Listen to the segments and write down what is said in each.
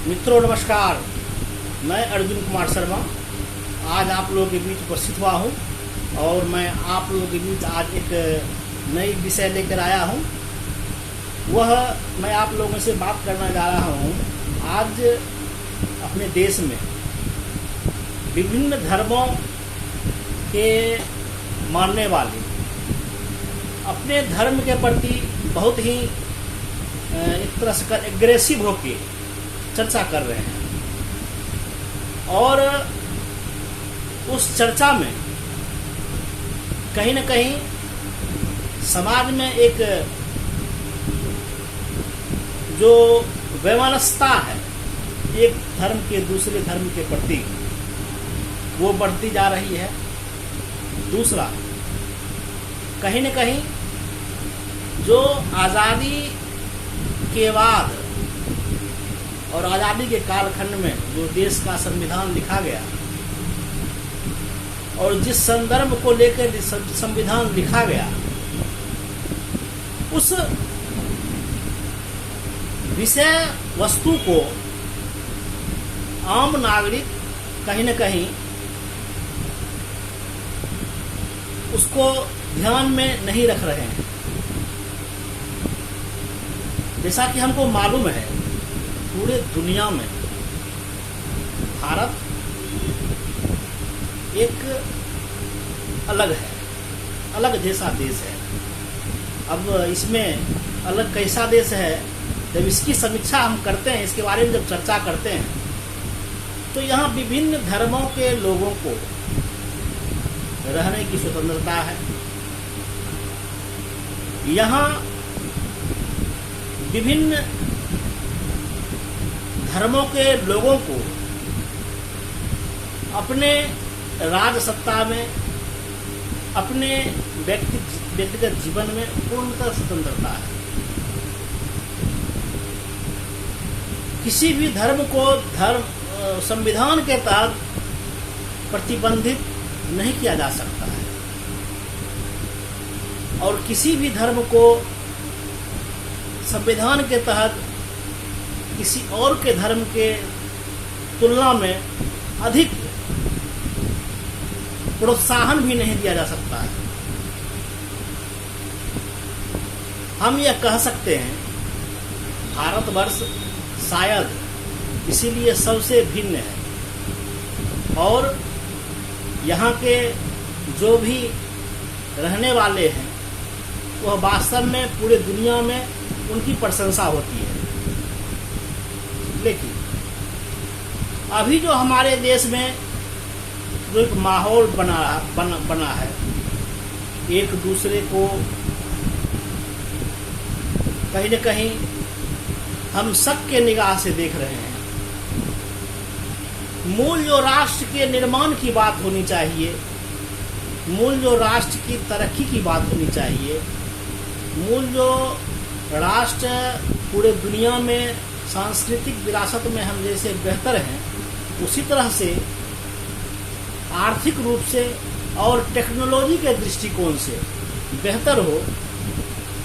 मित्रों नमस्कार। मैं अर्जुन कुमार शर्मा आज आप लोगों के बीच उपस्थित हुआ हूँ और मैं आप लोगों के बीच आज एक नई विषय लेकर आया हूँ। वह मैं आप लोगों से बात करना जा रहा हूँ। आज अपने देश में विभिन्न धर्मों के मानने वाले अपने धर्म के प्रति बहुत ही एक तरह से एग्रेसिव होके चर्चा कर रहे हैं और उस चर्चा में कहीं न कहीं समाज में एक जो वैमनस्यता है एक धर्म के दूसरे धर्म के प्रति वो बढ़ती जा रही है। दूसरा, कहीं न कहीं जो आज़ादी के बाद और आज़ादी के कालखंड में जो देश का संविधान लिखा गया और जिस संदर्भ को लेकर संविधान लिखा गया उस विषय वस्तु को आम नागरिक कहीं न कहीं उसको ध्यान में नहीं रख रहे हैं। जैसा कि हमको मालूम है पूरे दुनिया में भारत एक अलग जैसा देश है। अब इसमें अलग कैसा देश है, जब इसकी समीक्षा हम करते हैं, इसके बारे में जब चर्चा करते हैं, तो यहाँ विभिन्न धर्मों के लोगों को रहने की स्वतंत्रता है। यहाँ विभिन्न धर्मों के लोगों को अपने राज सत्ता में अपने व्यक्तिगत जीवन में पूर्णतः स्वतंत्रता है। किसी भी धर्म को संविधान के तहत प्रतिबंधित नहीं किया जा सकता है और किसी भी धर्म को संविधान के तहत किसी और के धर्म के तुलना में अधिक प्रोत्साहन भी नहीं दिया जा सकता है। हम यह कह सकते हैं भारतवर्ष शायद इसीलिए सबसे भिन्न है और यहाँ के जो भी रहने वाले हैं वह वास्तव में पूरे दुनिया में उनकी प्रशंसा होती है। लेकिन अभी जो हमारे देश में जो एक माहौल बना है, एक दूसरे को कहीं न कहीं हम शक के निगाह से देख रहे हैं। मूल जो राष्ट्र के निर्माण की बात होनी चाहिए, मूल जो राष्ट्र की तरक्की की बात होनी चाहिए, मूल जो राष्ट्र पूरे दुनिया में सांस्कृतिक विरासत में हम जैसे बेहतर हैं, उसी तरह से आर्थिक रूप से और टेक्नोलॉजी के दृष्टिकोण से बेहतर हो,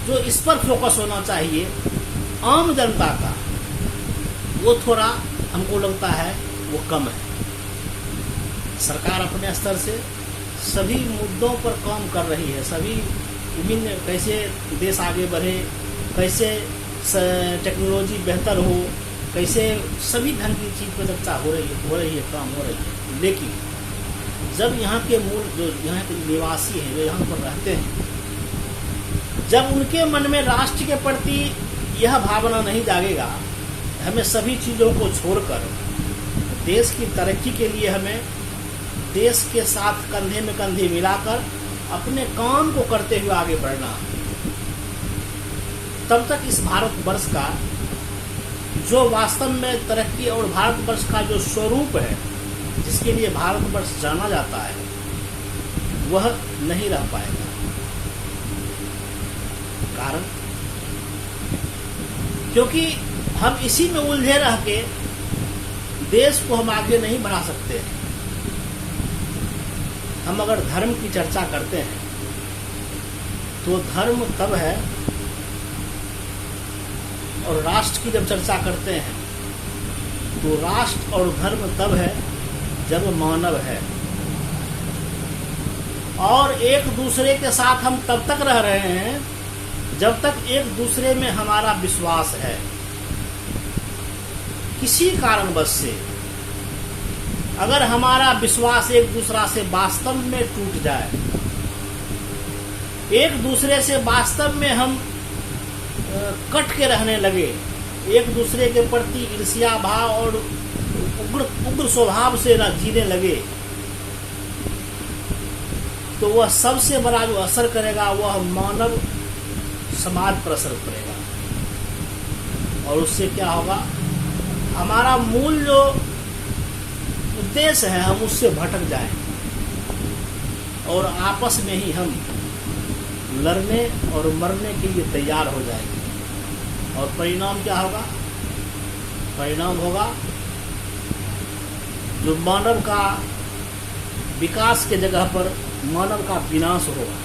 जो इस पर फोकस होना चाहिए आम जनता का, वो थोड़ा हमको लगता है वो कम है। सरकार अपने स्तर से सभी मुद्दों पर काम कर रही है, सभी विभिन्न कैसे देश आगे बढ़े, कैसे टेक्नोलॉजी बेहतर हो, कैसे सभी ढंग की चीज़ पर चर्चा हो रही है, काम हो रही है। लेकिन जब यहाँ के मूल जो यहाँ के निवासी हैं, जो यहाँ पर रहते हैं, जब उनके मन में राष्ट्र के प्रति यह भावना नहीं जागेगा, हमें सभी चीज़ों को छोड़कर देश की तरक्की के लिए हमें देश के साथ कंधे में कंधे मिलाकर अपने काम को करते हुए आगे बढ़ना, तब तक इस भारतवर्ष का जो वास्तव में तरक्की और भारतवर्ष का जो स्वरूप है, जिसके लिए भारतवर्ष जाना जाता है, वह नहीं रह पाएगा। कारण क्योंकि हम इसी में उलझे रह के देश को हम आगे नहीं बढ़ा सकते हैं। हम अगर धर्म की चर्चा करते हैं तो धर्म तब है, और राष्ट्र की जब चर्चा करते हैं तो राष्ट्र और धर्म तब है जब मानव है, और एक दूसरे के साथ हम तब तक रह रहे हैं जब तक एक दूसरे में हमारा विश्वास है। किसी कारणवश से अगर हमारा विश्वास एक दूसरा से वास्तव में टूट जाए, एक दूसरे से वास्तव में हम कट के रहने लगे, एक दूसरे के प्रति ईर्ष्या भाव और उग्र स्वभाव से जीने लगे, तो वह सबसे बड़ा जो असर करेगा वह मानव समाज पर असर करेगा। और उससे क्या होगा, हमारा मूल जो उद्देश्य है हम उससे भटक जाएं और आपस में ही हम लड़ने और मरने के लिए तैयार हो जाएंगे। और परिणाम क्या होगा, परिणाम होगा जो मानव का विकास के जगह पर मानव का विनाश होगा।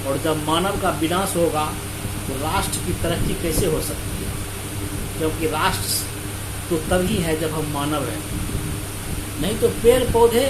और जब मानव का विनाश होगा तो राष्ट्र की तरक्की कैसे हो सकती है, क्योंकि राष्ट्र तो तभी है जब हम मानव हैं। नहीं तो पेड़ पौधे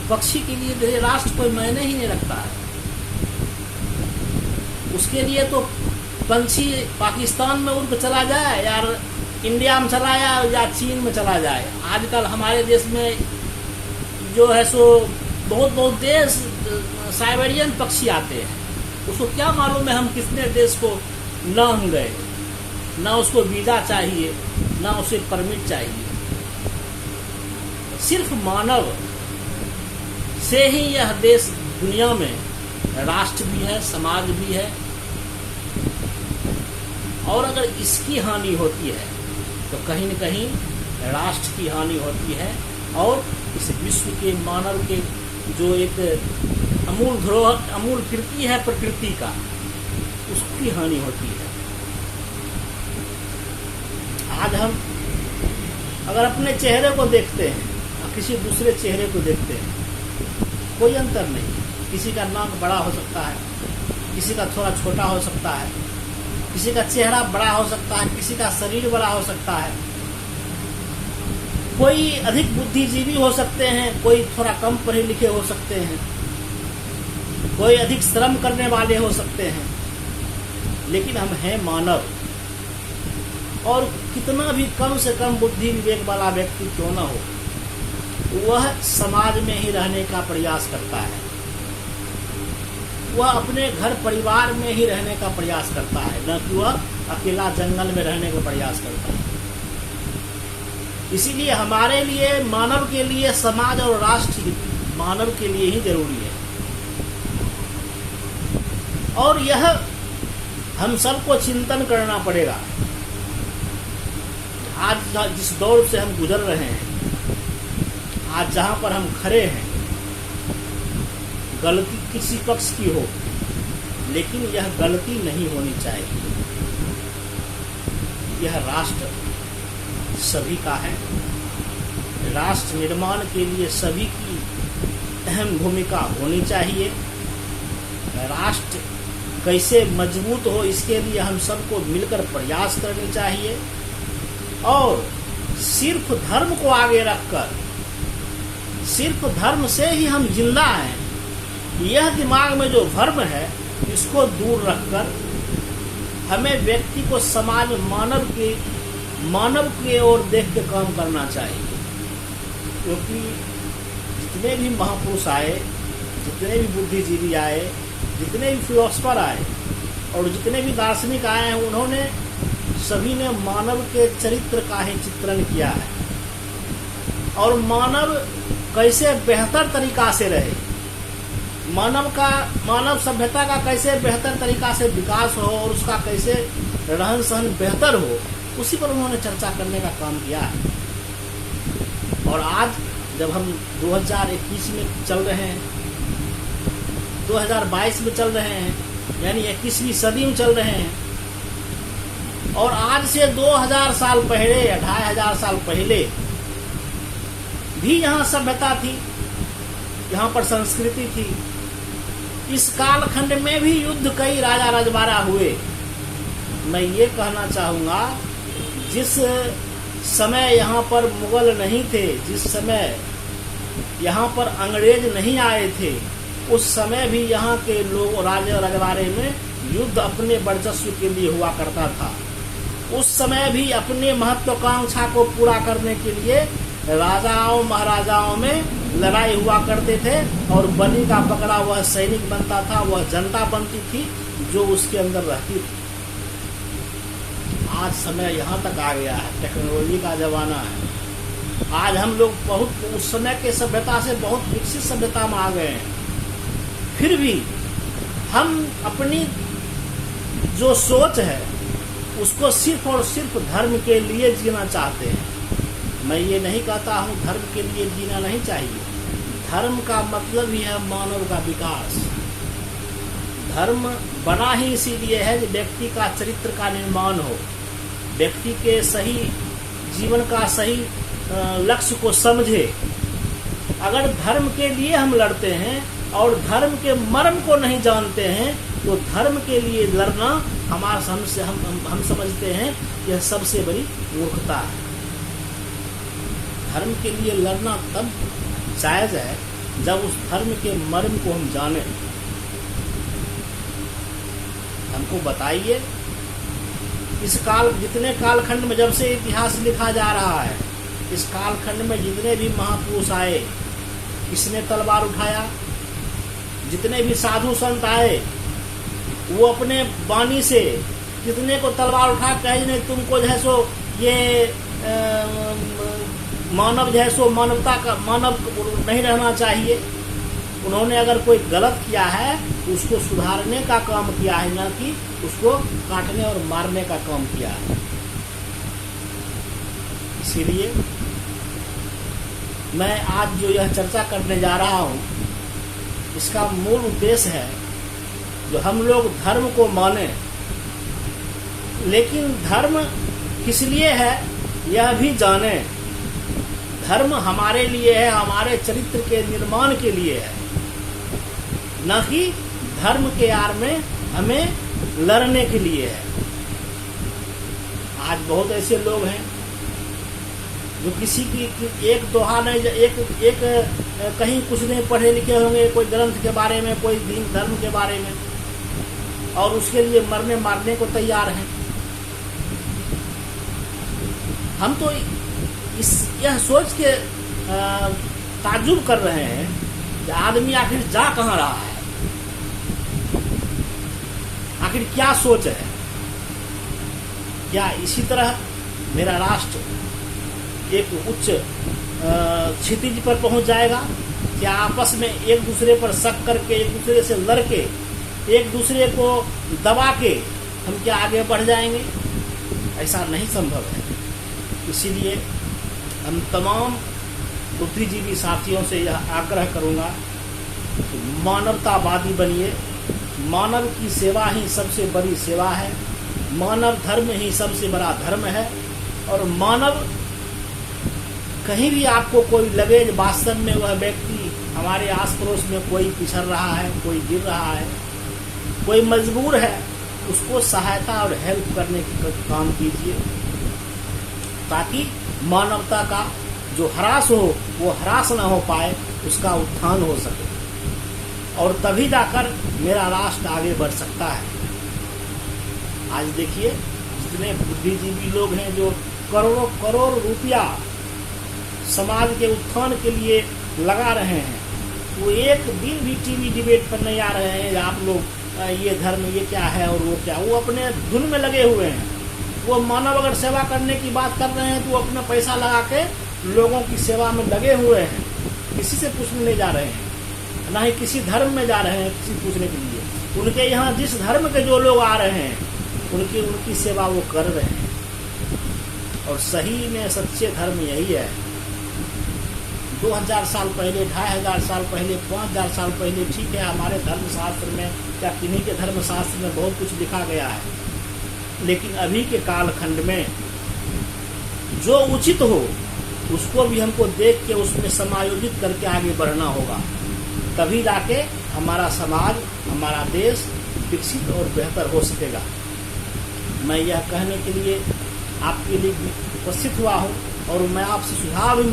पक्षी के लिए राष्ट्र कोई मायने ही नहीं रखता है। उसके लिए तो पंछी पाकिस्तान में उड़ के चला जाए या इंडिया में चला जाए या चीन में चला जाए। आजकल हमारे देश में जो है सो बहुत देश साइबेरियन पक्षी आते हैं, उसको क्या मालूम है हम कितने देश को न हम गए, ना उसको वीजा चाहिए ना उसे परमिट चाहिए। सिर्फ मानव से ही यह देश दुनिया में राष्ट्र भी है, समाज भी है। और अगर इसकी हानि होती है तो कहीं न कहीं राष्ट्र की हानि होती है और इस विश्व के मानव के जो एक अमूल धरोहर, अमूल कृति है प्रकृति का, उसकी हानि होती है। आज हम अगर अपने चेहरे को देखते हैं और किसी दूसरे चेहरे को देखते हैं, कोई अंतर नहीं। किसी का नाक बड़ा हो सकता है, किसी का थोड़ा छोटा हो सकता है, किसी का चेहरा बड़ा हो सकता है, किसी का शरीर बड़ा हो सकता है, कोई अधिक बुद्धिजीवी हो सकते हैं, कोई थोड़ा कम पढ़े लिखे हो सकते हैं, कोई अधिक श्रम करने वाले हो सकते हैं, लेकिन हम हैं मानव। और कितना भी कम से कम बुद्धि विवेक वाला व्यक्ति क्यों न हो, वह समाज में ही रहने का प्रयास करता है, वह अपने घर परिवार में ही रहने का प्रयास करता है, न कि वह अकेला जंगल में रहने का प्रयास करता है। इसीलिए हमारे लिए, मानव के लिए समाज और राष्ट्र मानव के लिए ही जरूरी है। और यह हम सबको चिंतन करना पड़ेगा। आज जिस दौर से हम गुजर रहे हैं, आज जहां पर हम खड़े हैं, गलती किसी पक्ष की हो, लेकिन यह गलती नहीं होनी चाहिए। यह राष्ट्र सभी का है। राष्ट्र निर्माण के लिए सभी की अहम भूमिका होनी चाहिए। राष्ट्र कैसे मजबूत हो, इसके लिए हम सबको मिलकर प्रयास करनी चाहिए। और सिर्फ धर्म को आगे रखकर, सिर्फ धर्म से ही हम जिंदा हैं, यह दिमाग में जो भ्रम है इसको दूर रखकर हमें व्यक्ति को समाज मानव की ओर देख के काम करना चाहिए। क्योंकि जितने भी महापुरुष आए, जितने भी बुद्धिजीवी आए, जितने भी फिलोसफर आए और जितने भी दार्शनिक आए हैं, उन्होंने सभी ने मानव के चरित्र का ही चित्रण किया है। और मानव कैसे बेहतर तरीका से रहे, मानव सभ्यता का कैसे बेहतर तरीका से विकास हो और उसका कैसे रहन सहन बेहतर हो, उसी पर उन्होंने चर्चा करने का काम किया है। और आज जब हम 2021 में चल रहे हैं, 2022 में चल रहे हैं, यानी 21वीं सदी में चल रहे हैं, और आज से 2000 साल पहले या 2500 साल पहले भी यहाँ सभ्यता थी, यहाँ पर संस्कृति थी। इस कालखंड में भी युद्ध कई राजा रजवाड़ा हुए। मैं ये कहना चाहूँगा, जिस समय यहाँ पर मुगल नहीं थे, जिस समय यहाँ पर अंग्रेज नहीं आए थे, उस समय भी यहाँ के लोग राजा रजवाड़े में युद्ध अपने वर्चस्व के लिए हुआ करता था। उस समय भी अपने महत्वाकांक्षा को पूरा करने के लिए राजाओं महाराजाओं में लड़ाई हुआ करते थे, और बलि का पकड़ा वह सैनिक बनता था, वह जनता बनती थी जो उसके अंदर रहती थी। आज समय यहाँ तक आ गया है, टेक्नोलॉजी का जमाना है। आज हम लोग बहुत उस समय के सभ्यता से बहुत विकसित सभ्यता में आ गए हैं, फिर भी हम अपनी जो सोच है उसको सिर्फ और सिर्फ धर्म के लिए जीना चाहते हैं। मैं ये नहीं कहता हूँ धर्म के लिए जीना नहीं चाहिए। धर्म का मतलब ही है मानव का विकास। धर्म बना ही इसीलिए है कि व्यक्ति का चरित्र का निर्माण हो, व्यक्ति के सही जीवन का सही लक्ष्य को समझे। अगर धर्म के लिए हम लड़ते हैं और धर्म के मर्म को नहीं जानते हैं, तो धर्म के लिए लड़ना हमारा हम समझते हैं यह सबसे बड़ी मूर्खता है। धर्म के लिए लड़ना तब जायज है जब उस धर्म के मर्म को हम जाने। हमको बताइए, इस काल जितने कालखंड में जब से इतिहास लिखा जा रहा है, इस कालखंड में जितने भी महापुरुष आए, किसने तलवार उठाया? जितने भी साधु संत आए, वो अपने वाणी से कितने को तलवार उठा कहे नहीं तुमको जो है सो ये मानव जो है सो मानवता का मानव नहीं रहना चाहिए। उन्होंने अगर कोई गलत किया है तो उसको सुधारने का काम किया है, न कि उसको काटने और मारने का काम किया है। इसीलिए मैं आज जो यह चर्चा करने जा रहा हूँ, इसका मूल उद्देश्य है जो हम लोग धर्म को माने, लेकिन धर्म किस लिए है यह भी जाने। धर्म हमारे लिए है, हमारे चरित्र के निर्माण के लिए है, न कि धर्म के आड़ में हमें लड़ने के लिए है। आज बहुत ऐसे लोग हैं जो किसी की एक दोहा नहीं, एक कहीं कुछ नहीं पढ़े लिखे होंगे, कोई ग्रंथ के बारे में, कोई दीन धर्म के बारे में, और उसके लिए मरने मारने को तैयार हैं। हम तो यह सोच के ताज्जुब कर रहे हैं कि आदमी आखिर जा कहाँ रहा है, आखिर क्या सोच है। क्या इसी तरह मेरा राष्ट्र एक उच्च क्षितिज पर पहुंच जाएगा? क्या आपस में एक दूसरे पर शक करके, एक दूसरे से लड़के, एक दूसरे को दबा के हम क्या आगे बढ़ जाएंगे? ऐसा नहीं संभव है। इसीलिए हम तमाम बुद्धिजीवी साथियों से यह आग्रह करूंगा कि मानवतावादी बनिए। मानव की सेवा ही सबसे बड़ी सेवा है, मानव धर्म ही सबसे बड़ा धर्म है। और मानव कहीं भी आपको कोई लगे वास्तव में वह व्यक्ति हमारे आस पड़ोस में कोई पिछड़ रहा है, कोई गिर रहा है, कोई मजबूर है, उसको सहायता और हेल्प करने का काम कीजिए, ताकि मानवता का जो ह्रास हो वो ह्रास न हो पाए, उसका उत्थान हो सके, और तभी जाकर मेरा राष्ट्र आगे बढ़ सकता है। आज देखिए जितने बुद्धिजीवी लोग हैं जो करोड़ों करोड़ रुपया समाज के उत्थान के लिए लगा रहे हैं, वो एक दिन भी टीवी डिबेट पर नहीं आ रहे हैं। आप लोग ये धर्म ये क्या है और वो क्या, वो अपने धुन में लगे हुए हैं। वो मानव अगर सेवा करने की बात कर रहे हैं तो वो अपना पैसा लगा के लोगों की सेवा में लगे हुए हैं, किसी से पूछने नहीं जा रहे हैं, ना ही किसी धर्म में जा रहे हैं किसी पूछने के लिए। उनके यहाँ जिस धर्म के जो लोग आ रहे हैं उनकी सेवा वो कर रहे हैं। और सही में सच्चे धर्म यही है। 2000 साल पहले, 2500 साल पहले, 5000 साल पहले, ठीक है हमारे धर्मशास्त्र में या किन्हीं के धर्मशास्त्र में बहुत कुछ लिखा गया है, लेकिन अभी के कालखंड में जो उचित हो उसको भी हमको देख के उसमें समायोजित करके आगे बढ़ना होगा, तभी जाके हमारा समाज, हमारा देश विकसित और बेहतर हो सकेगा। मैं यह कहने के लिए आपके लिए उपस्थित हुआ हूँ और मैं आपसे सुझाव भी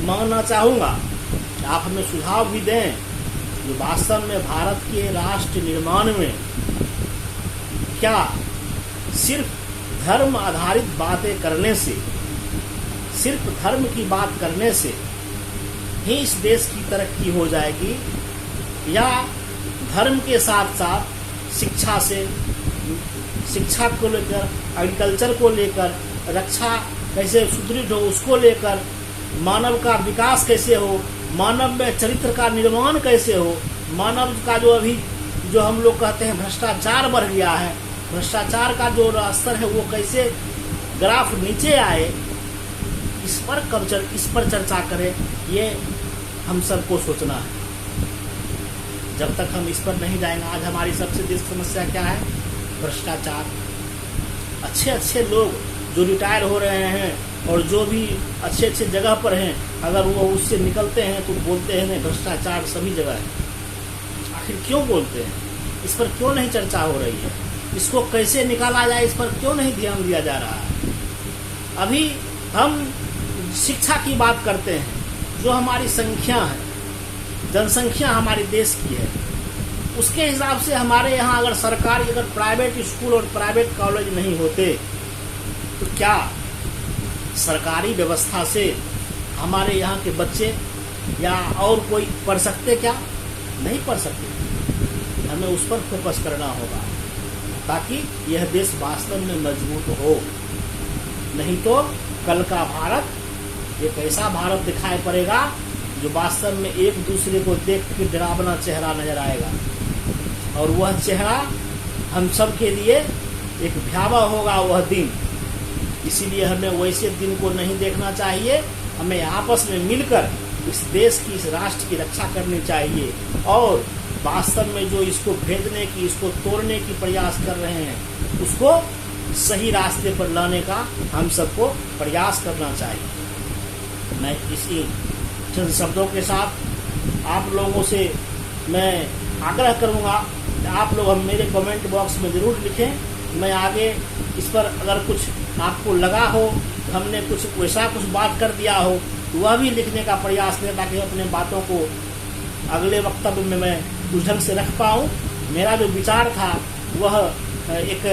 मांगना चाहूँगा कि आप हमें सुझाव भी दें कि वास्तव में भारत के राष्ट्र निर्माण में क्या सिर्फ धर्म आधारित बातें करने से, सिर्फ धर्म की बात करने से ही इस देश की तरक्की हो जाएगी, या धर्म के साथ साथ शिक्षा को लेकर, एग्रीकल्चर को लेकर, रक्षा कैसे सुदृढ़ हो उसको लेकर, मानव का विकास कैसे हो, मानव में चरित्र का निर्माण कैसे हो, मानव का जो हम लोग कहते हैं भ्रष्टाचार बढ़ गया है, भ्रष्टाचार का जो स्तर है वो कैसे ग्राफ नीचे आए, इस पर चर्चा करें, ये हम सबको सोचना है। जब तक हम इस पर नहीं जाएंगे, आज हमारी सबसे बड़ी समस्या क्या है? भ्रष्टाचार। अच्छे लोग जो रिटायर हो रहे हैं और जो भी अच्छे जगह पर हैं, अगर वो उससे निकलते हैं तो बोलते हैं नहीं, भ्रष्टाचार सभी जगह है। आखिर क्यों बोलते हैं? इस पर क्यों नहीं चर्चा हो रही है? इसको कैसे निकाला जाए, इस पर क्यों नहीं ध्यान दिया जा रहा है? अभी हम शिक्षा की बात करते हैं, जो हमारी संख्या है, जनसंख्या हमारे देश की है, उसके हिसाब से हमारे यहाँ अगर प्राइवेट स्कूल और प्राइवेट कॉलेज नहीं होते तो क्या सरकारी व्यवस्था से हमारे यहाँ के बच्चे या और कोई पढ़ सकते? क्या नहीं पढ़ सकते। हमें उस पर फोकस करना होगा ताकि यह देश वास्तव में मजबूत हो। नहीं तो कल का भारत एक ऐसा भारत दिखाई पड़ेगा जो वास्तव में एक दूसरे को देख के डरावना चेहरा नजर आएगा, और वह चेहरा हम सब के लिए एक भयावह होगा वह दिन। इसीलिए हमें वैसे दिन को नहीं देखना चाहिए, हमें आपस में मिलकर इस देश की, इस राष्ट्र की रक्षा करनी चाहिए, और वास्तव में जो इसको भेदने की, इसको तोड़ने की प्रयास कर रहे हैं उसको सही रास्ते पर लाने का हम सबको प्रयास करना चाहिए। मैं इसी चंद शब्दों के साथ आप लोगों से मैं आग्रह करूंगा कि आप लोग हम मेरे कमेंट बॉक्स में ज़रूर लिखें। मैं आगे इस पर अगर कुछ आपको लगा हो, हमने कुछ वैसा कुछ बात कर दिया हो, तो वह भी लिखने का प्रयास करें ताकि अपने बातों को अगले वक्तव्य में मैं उस ढंग से रख पाऊँ। मेरा जो विचार था वह एक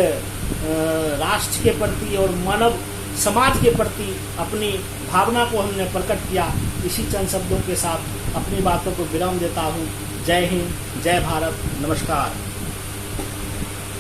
राष्ट्र के प्रति और मानव समाज के प्रति अपनी भावना को हमने प्रकट किया। इसी चंद शब्दों के साथ अपनी बातों को विराम देता हूँ। जय हिंद, जय भारत, नमस्कार।